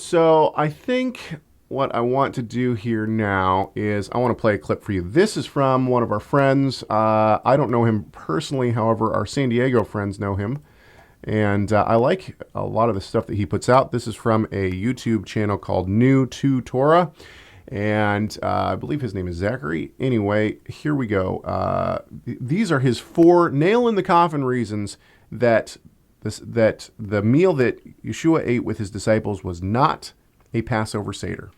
So I think what I want to do here now is I want to play a clip for you. This is from one of our friends. I don't know him personally, however, our San Diego friends know him. And I like a lot of the stuff that he puts out. This is from a YouTube channel called New to Torah. And I believe his name is Zachary. Anyway, here we go. These are his 4 nail in the coffin reasons that that the meal that Yeshua ate with his disciples was not a Passover Seder.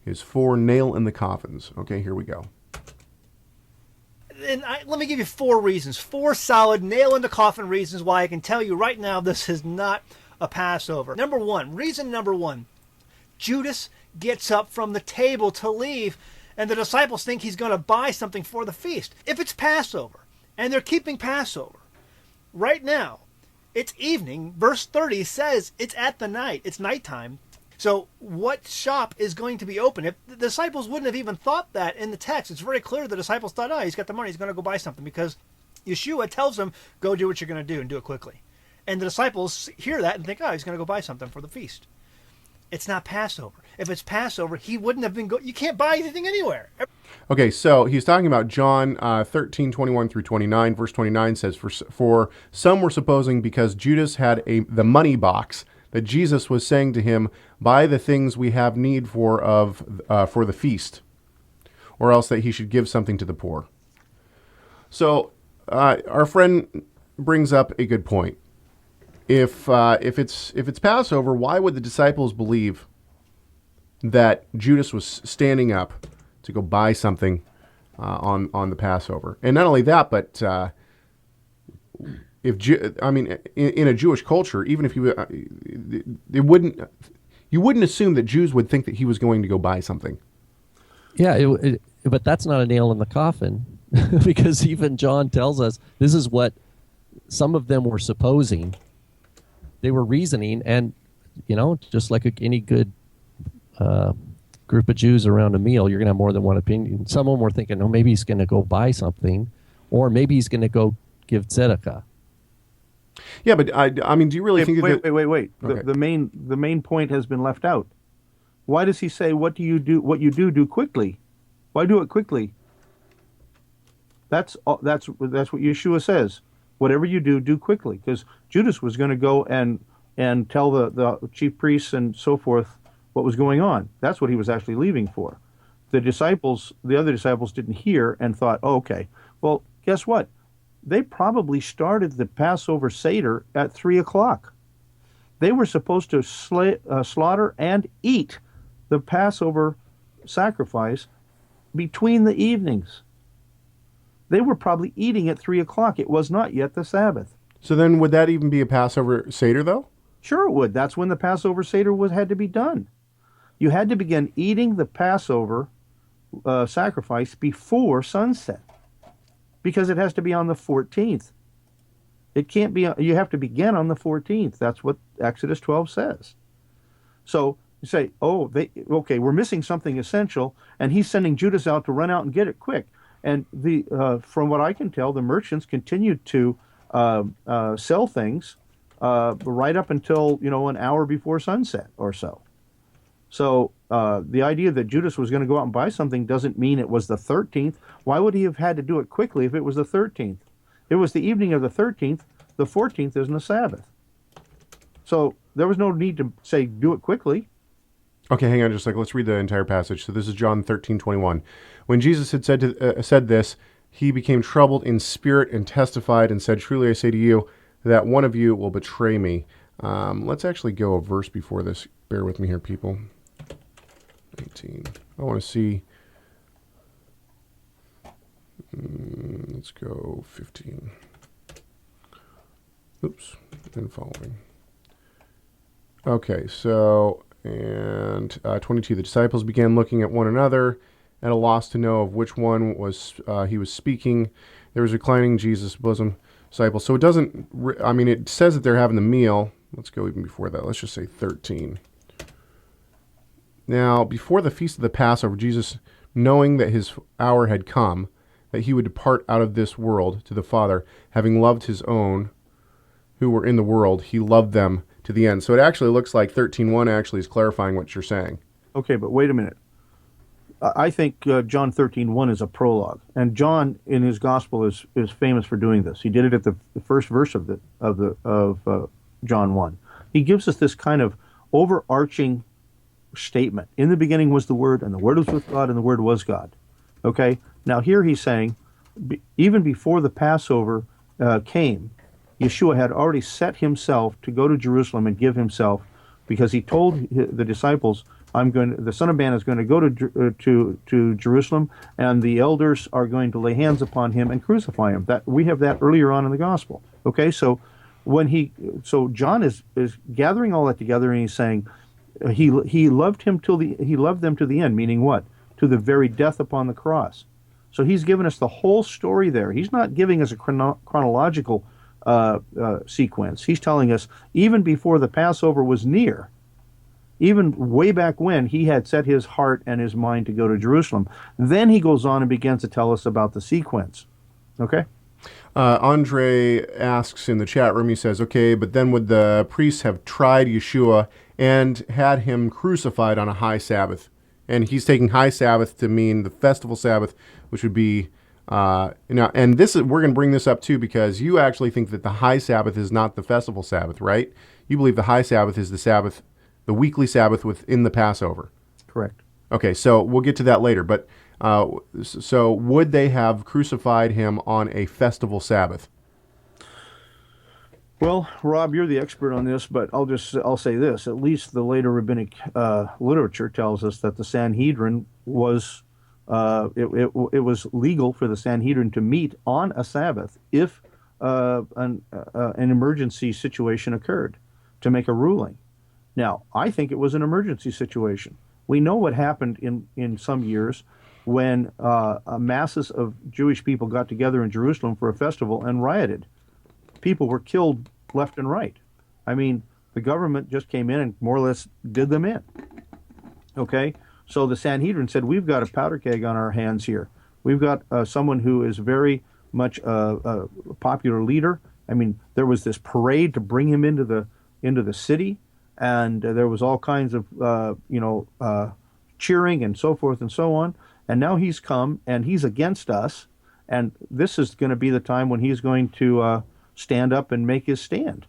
His 4 nail in the coffins. Okay, here we go. And let me give you 4 reasons, 4 solid nail in the coffin reasons why I can tell you right now this is not a Passover. Reason number one, Judas gets up from the table to leave, and the disciples think he's going to buy something for the feast. If it's Passover, and they're keeping Passover, right now, it's evening. Verse 30 says it's at the night. It's nighttime. So what shop is going to be open? If the disciples wouldn't have even thought that in the text, it's very clear the disciples thought, oh, he's got the money, he's going to go buy something, because Yeshua tells them, go do what you're going to do and do it quickly. And the disciples hear that and think, oh, he's going to go buy something for the feast. It's not Passover. If it's Passover, he wouldn't have been you can't buy anything anywhere. Okay, so he's talking about John 13:21 through 29. Verse 29 says, for some were supposing because Judas had the money box that Jesus was saying to him, buy the things we have need for the feast, or else that he should give something to the poor. So our friend brings up a good point. If it's Passover, why would the disciples believe that Judas was standing up to go buy something on the Passover? And not only that, but in a Jewish culture, even if you wouldn't assume that Jews would think that he was going to go buy something. Yeah, but that's not a nail in the coffin, because even John tells us this is what some of them were supposing. They were reasoning, and just like any good group of Jews around a meal, you're going to have more than one opinion. Some of them were thinking, oh, maybe he's going to go buy something, or maybe he's going to go give tzedakah. Yeah, but I mean, do you really think wait. Okay. The main point has been left out. Why does he say, what you do quickly? Why do it quickly? That's what Yeshua says. Whatever you do quickly, because Judas was going to go and tell the chief priests and so forth what was going on. That's what he was actually leaving for. The other disciples didn't hear and thought, oh, okay, well, guess what? They probably started the Passover Seder at 3 o'clock. They were supposed to slaughter and eat the Passover sacrifice between the evenings. They were probably eating at 3 o'clock. It was not yet the Sabbath. So then would that even be a Passover Seder, though? Sure it would. That's when the Passover Seder had to be done. You had to begin eating the Passover sacrifice before sunset, because it has to be on the 14th. It can't be, you have to begin on the 14th. That's what Exodus 12 says. So you say, we're missing something essential, and he's sending Judas out to run out and get it quick. And from what I can tell, the merchants continued to sell things right up until an hour before sunset or so. So the idea that Judas was going to go out and buy something doesn't mean it was the 13th. Why would he have had to do it quickly if it was the 13th? It was the evening of the 13th. The 14th isn't a Sabbath. So there was no need to say do it quickly. Okay, hang on just a second. Let's read the entire passage. So this is John 13:21. When Jesus had said this, he became troubled in spirit and testified and said, truly I say to you that one of you will betray me. Let's actually go a verse before this. Bear with me here, people. 18. I want to see. Let's go 15. Oops, and following. Okay, so, and 22. The disciples began looking at one another, at a loss to know of which one was he was speaking. There was reclining Jesus' bosom disciples. So it doesn't, it says that they're having the meal. Let's go even before that. Let's just say 13. Now, before the feast of the Passover, Jesus, knowing that his hour had come, that he would depart out of this world to the Father, having loved his own who were in the world, he loved them to the end. So it actually looks like 13:1 actually is clarifying what you're saying. Okay, but wait a minute. I think John 13:1 is a prologue, and John in his gospel is famous for doing this. He did it at the first verse of John 1. He gives us this kind of overarching statement. In the beginning was the Word, and the Word was with God, and the Word was God. Okay? Now here he's saying, even before the Passover came, Yeshua had already set himself to go to Jerusalem and give himself, because he told the disciples, the Son of Man is going to go to Jerusalem, and the elders are going to lay hands upon him and crucify him. That we have that earlier on in the gospel. Okay, so John is gathering all that together, and he's saying he loved them to the end, meaning what? To the very death upon the cross. So he's given us the whole story there. He's not giving us a chronological sequence. He's telling us even before the Passover was near, even way back when, he had set his heart and his mind to go to Jerusalem. Then he goes on and begins to tell us about the sequence. Okay? Andre asks in the chat room, he says, okay, but then would the priests have tried Yeshua and had him crucified on a high Sabbath? And he's taking high Sabbath to mean the festival Sabbath, which would be and we're going to bring this up too, because you actually think that the high Sabbath is not the festival Sabbath, right? You believe the high Sabbath is the Sabbath, the weekly Sabbath within the Passover. Correct. Okay, so we'll get to that later. But so would they have crucified him on a festival Sabbath? Well, Rob, you're the expert on this, but I'll say this: at least the later rabbinic literature tells us that the Sanhedrin was it was legal for the Sanhedrin to meet on a Sabbath if an emergency situation occurred, to make a ruling. Now, I think it was an emergency situation. We know what happened in some years when masses of Jewish people got together in Jerusalem for a festival and rioted. People were killed left and right. I mean, the government just came in and more or less did them in. Okay? So the Sanhedrin said, we've got a powder keg on our hands here. We've got someone who is very much a popular leader. I mean, there was this parade to bring him into the city, and there was all kinds of cheering and so forth and so on. And now he's come and he's against us, and this is going to be the time when he's going to stand up and make his stand.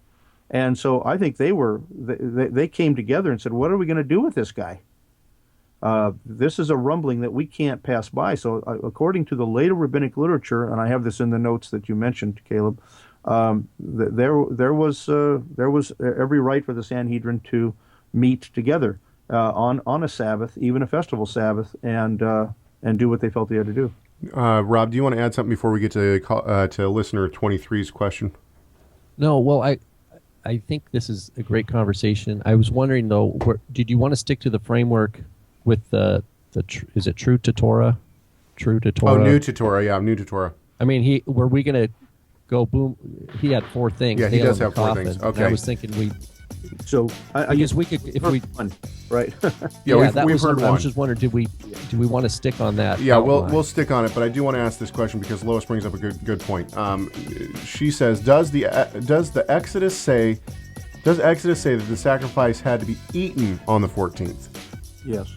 And so I think they came together and said, what are we going to do with this guy? This is a rumbling that we can't pass by. So according to the later rabbinic literature, and I have this in the notes that you mentioned, Caleb, there was every right for the Sanhedrin to meet together on a Sabbath, even a festival Sabbath, and do what they felt they had to do. Rob, do you want to add something before we get to listener 23's question? No, well, I think this is a great conversation. I was wondering though, did you want to stick to the framework with is it true to Torah? True to Torah? Oh, new to Torah, yeah, new to Torah. I mean, were we going to go boom? He had 4 things. Yeah, he nail does in the have 4 coffin. things. Okay. And I was thinking So I guess guess we could, if we, one, right? Yeah, that we've was heard something I one. was just wondering, do we want to stick on that? Yeah, outline? we'll stick on it, but I do want to ask this question because Lois brings up a good point. She says, does Exodus say that the sacrifice had to be eaten on the 14th? Yes.